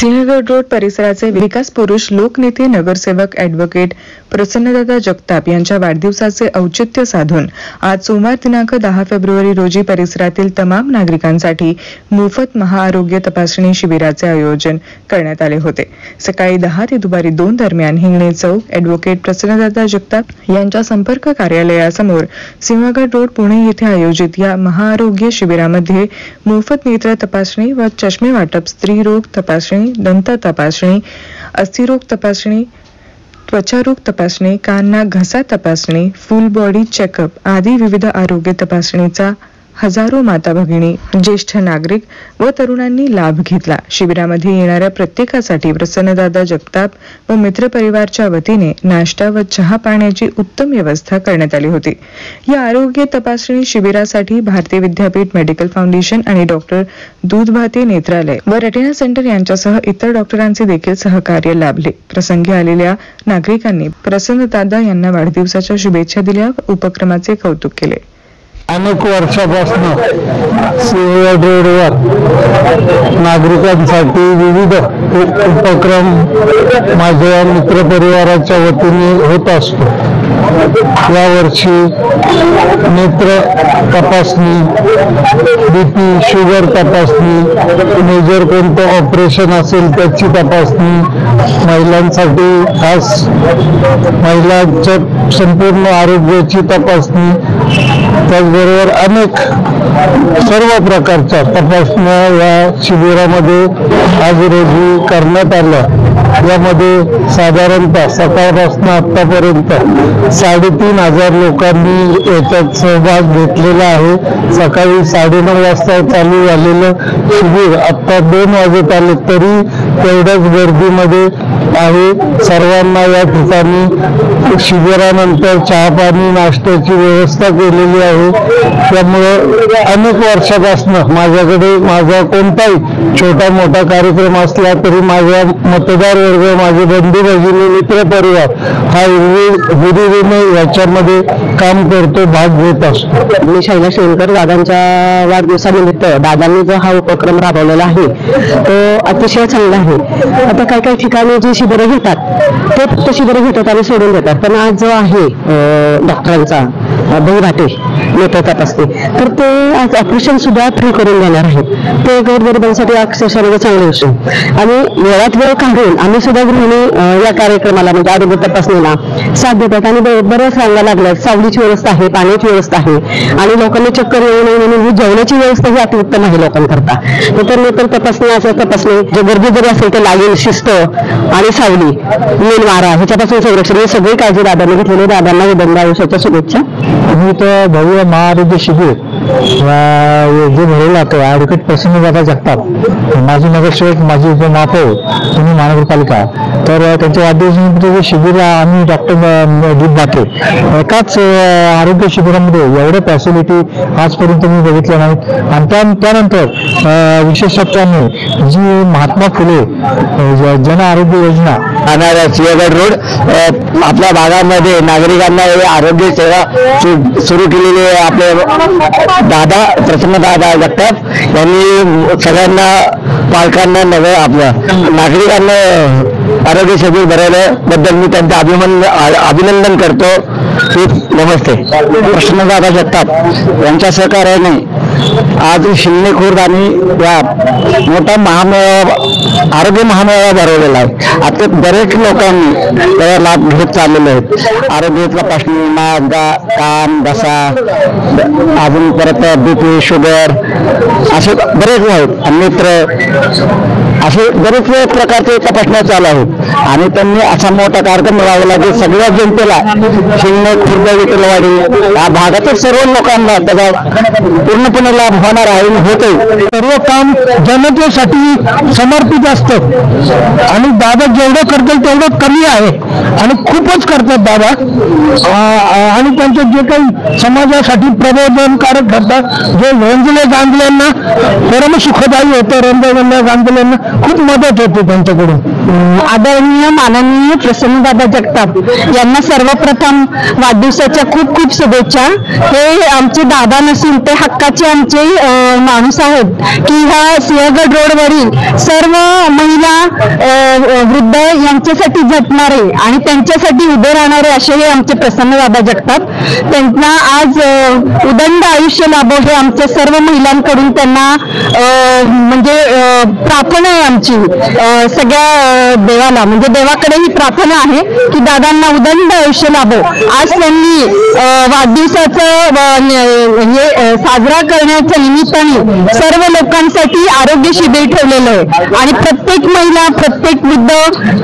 Srinagar road परिसराचे विकास पुरुष लोकनेते नगरसेवक ॲडव्होकेट प्रसन्नदादा जगताप यांच्या वाढदिवसाचे औचित्य साधून आज सोमवार दिनांक 10 फेब्रुवारी रोजी परिसरातील तमाम नागरिकांसाठी मोफत महाआरोग्य तपासणी शिबिराचे आयोजन करण्यात आले होते। सकाळी 10 ते दुपारी 2 दरम्यान हिंगणे चौक ॲडव्होकेट प्रसन्नदादा जगताप यांच्या संपर्क कार्यालयासमोर सिंहगड रोड पुणे येथे आयोजित या महाआरोग्य शिबिरामध्ये मोफत नेत्र तपासणी व चष्मे वाटप, स्त्री रोग तपासणी, दंत तपासणी, अस्थिरोग तपासणी, त्वचारोग तपासणी, कान घसा तपासणी, फुल बॉडी चेकअप आदी विविध आरोग्य तपासणीचा हजारो माता भगिनी, ज्येष्ठ नागरिक व तरुणांनी लाभ घेतला। शिबिरामध्ये येणाऱ्या प्रत्येकासाठी प्रसन्नदादा जगताप व मित्र परिवारच्या वतीने नाश्ता व चहा पाण्याची उत्तम व्यवस्था करण्यात आली होती। या आरोग्य तपासणी शिबिरासाठी भारतीय विद्यापीठ मेडिकल फाउंडेशन आणि डॉक्टर दूधभाते नेत्रालय व रेटिना सेंटर यांच्यासह इतर डॉक्टरांचे देखील सहकार्य लाभले। प्रसंगी आलेल्या नागरिकांनी प्रसन्नदादा यांना वाढदिवसाच्या शुभेच्छा दिल्या व उपक्रमाचे कौतुक केले। अनेक वर्षापासून सिंहगड रोडवर नागरिकांसाठी विविध उपक्रम माझ्या मित्रपरिवाराच्या वतीने होत असतो। यावर्षी नेत्र तपासणी, बीपी, शुगर तपासणी, मेजर कोणतं ऑपरेशन असेल त्याची तपासणी, महिलांसाठी खास महिलांच्या संपूर्ण आरोग्याची तपासणी, त्याचबरोबर अनेक सर्व प्रकारच्या तपासण्या या शिबिरामध्ये आज रोजी करण्यात आल्या। यामध्ये साधारणतः सकाळपासून आतापर्यंत 3,500 लोकांनी याच्यात सहभाग घेतलेला आहे। सकाळी 9:30 वाजता चालू झालेलं शिबिर आता 2 वाजत आले तरी तेवढ्याच गर्दीमध्ये आहे। सर्वांना या ठिकाणी शिबिरानंतर चहा पाणी नाश्त्याची व्यवस्था केलेली आहे। त्यामुळे अनेक वर्षापासून माझ्याकडे माझा कोणताही छोटा मोठा कार्यक्रम असला तरी माझ्या मतदार वर्ग, माझे बंधू भगिनी, मित्र परिवार हा हिरिरीने याच्यामध्ये काम करतो, भाग घेत असतो। मी शैला शेलकर, दादांच्या वाढदिवसानिमित्त दादांनी जो हा उपक्रम राबवलेला आहे तो अतिशय चांगला आहे। आता काही ठिकाणी जी शिबिरं घेतात ते फक्त शिबिरं घेतात आणि सोडून देतात, पण आज जो आहे डॉक्टरांचा दूधभाते नेत्र तपासणी तर ते आज ऑपरेशन सुद्धा फ्री करून देणार आहेत। ते गोरगरिबांसाठी अक्षरशः चांगली गोष्ट आणि वेळात वेळ काढून आम्ही सुद्धा गृहिणी या कार्यक्रमाला म्हणजे आरोग्य तपासणीला साथ देतात आणि बऱ्याच रांगा लागल्या। सावलीची व्यवस्था आहे, पाण्याची व्यवस्था आहे आणि लोकांनी चक्कर येऊ नये म्हणून जेवणाची व्यवस्था ही अतिउत्तम आहे लोकांकरता। तर नेत्र तपासणी असं तपासणी जे गर्दी जरी असेल ते लागेल शिस्त आणि सावली, मेन वारा ह्याच्यापासून संरक्षण ही सगळी काळजी दादांनी घेतलेली। दादांना विदंड आयुष्याच्या शुभेच्छा। मी तर भव्य महाआरोग्य शिबिर जे भरवलं होतं ॲडव्होकेट प्रसन्नदादा जगताप, माजी नगरसेवक, माजी उपमहापौर, पुणे महानगरपालिका, तर त्यांच्या वाढदिवसानिमित्त जे शिबिर आम्ही डॉक्टर दूधभाते एकाच आरोग्य शिबिरामध्ये एवढ्या फॅसिलिटी आजपर्यंत मी बघितल्या नाहीत। आणि त्यानंतर विशेषत्वाने जी महात्मा फुले जन आरोग्य योजना राहणाऱ्या सिंहगड रोड आपल्या भागामध्ये नागरिकांना आरोग्य सेवा सुरू केलेली आपले दादा प्रसन्नदादा जगताप यांनी सगळ्यांना पालकांना नव्हे आपल्या नागरिकांना आरोग्य शिबिर भरवल्याबद्दल मी त्यांचे अभिनंदन करतो। नमस्ते। प्रसन्नदादा जगताप यांच्या सहकार्याने आज शिंगणे खुर्द आणि या मोठा आरोग्य महामेळावा भरवलेला आहे। आता बरेच लोकांनी त्याचा लाभ घेत चाललेले आहेत। आरोग्य तपासणी, नाक, कान, घसा, अजून परत बीपी, शुगर असे बरेच आहेत, नेत्र असे बरेच प्रकारचे तपासण्या चालू आहेत आणि त्यांनी असा मोठा कार्यक्रम राबवला की सगळ्या जनतेला शिंगणे खुर्द विठ्ठलवाडी या भागातील सर्व लोकांना त्याचा पूर्णपणे लाभ होणार आहे, होते। सर्व काम जनतेसाठी समर्पित असतं आणि दादा जेवढं करतील तेवढं कमी आहे आणि खूपच करतात दादा। आणि त्यांचे जे काही समाजासाठी प्रबोधनकारक ठरतात, जे रंजले गांधल्यांना परम सुखदायी होतं, रंजले गांधल्यांना खूप मदत होते त्यांच्याकडून. आदरणीय माननीय प्रसन्नदादा जगताप यांना सर्वप्रथम वाढदिवसाच्या खूप खूप शुभेच्छा. हे आमचे दादा नसून ते हक्काचे आमचे माणूस आहेत की ह्या सिंहगड रोडवरील सर्व महिला वृद्ध यांच्यासाठी झटणारे आणि त्यांच्यासाठी उभे राहणारे असे हे आमचे प्रसन्नदादा जगताप. त्यांना आज उदंड आयुष्य लाभो हे आमच्या सर्व महिलांकडून त्यांना म्हणजे प्रार्थना आहे आमची सगळ्या देवाला, म्हणजे देवाकडे ही प्रार्थना आहे की दादांना उदंड आयुष्य लाभो. आज त्यांनी वाढदिवसाचं हे साजरा करण्याच्या निमित्ताने सर्व लोकांसाठी आरोग्य शिबिर ठेवलेलं आहे आणि प्रत्येक महिला, प्रत्येक वृद्ध,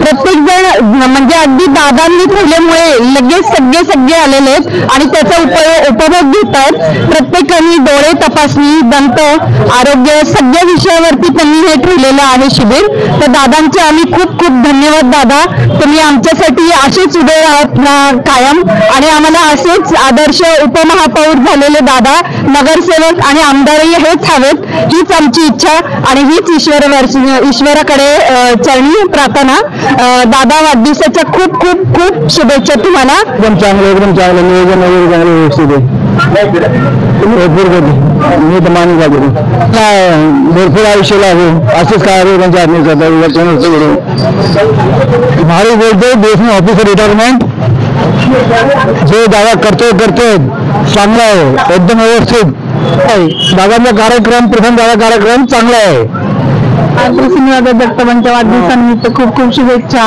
प्रत्येक जण म्हणजे अगदी दादांनी ठेवल्यामुळे लगेच सगळे आलेले आहेत आणि त्याचा उपभोग घेत आहेत. प्रत्येकाने डोळे तपासणी, दंत आरोग्य सगळ्या विषयावरती त्यांनी हे ठेवलेलं आहे शिबिर. तर दादांचे आम्ही खूप खूप धन्यवाद. दादा, तुम्ही आमच्यासाठी असेच उभे राहत कायम आणि आम्हाला असेच आदर्श उपमहापौर झालेले दादा, नगरसेवक आणि आमदारही हेच हवेत, हीच आमची इच्छा आणि हीच ईश्वराकडे चरणी प्रार्थना. दादा, वाढदिवसाच्या खूप खूप खूप शुभेच्छा तुम्हाला. एकदम चांगलं नियोजन वगैरे चांगलं व्यवस्थित आहे. मी तर मानू भरपूर आयुष्य लागू असेच काय त्यांच्या हमारे बोलते देश में ऑफिसर रिटायरमेंट जो दावा करते चांगला आहे, एकदम व्यवस्थित. दादांचा कार्यक्रम, प्रथम दादा कार्यक्रम चांगला आहे. प्रसन्नदादा जगतापांच्या वाढदिवसानिमित्त खूप खूप शुभेच्छा.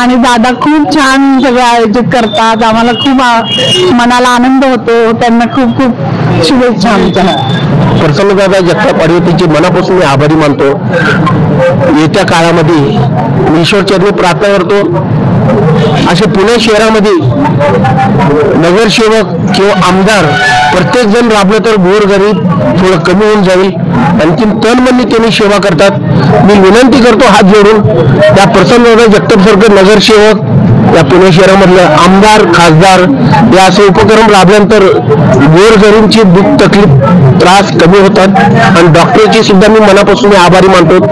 आणि दादा खूप छान सगळं आयोजित करतात, आम्हाला खूप मनाला आनंद होतो. त्यांना खूप खूप शुभेच्छा आमच्या. प्रसन्नदादा जगताप अडवतेची मनापासून मी आभारी मानतो. येत्या काळामध्ये मी ईश्वरचरणी प्रार्थना करतो असे पुणे शहरामध्ये नगरसेवक किंवा आमदार प्रत्येक जण राबलं तर गोरगरीब थोडं कमी होऊन जाईल. आणखीन तनमनी त्यांनी सेवा करतात. मी विनंती करतो हात जोडून त्या प्रसन्नदादा जगताप सारखे नगरसेवक या पुणे शहरामधलं आमदार, खासदार या असे उपक्रम राबल्यानंतर गोरगरीबची दुःख, तकलीफ, त्रास कमी होतात आणि डॉक्टरची सुद्धा मी मनापासून आभारी मानतो.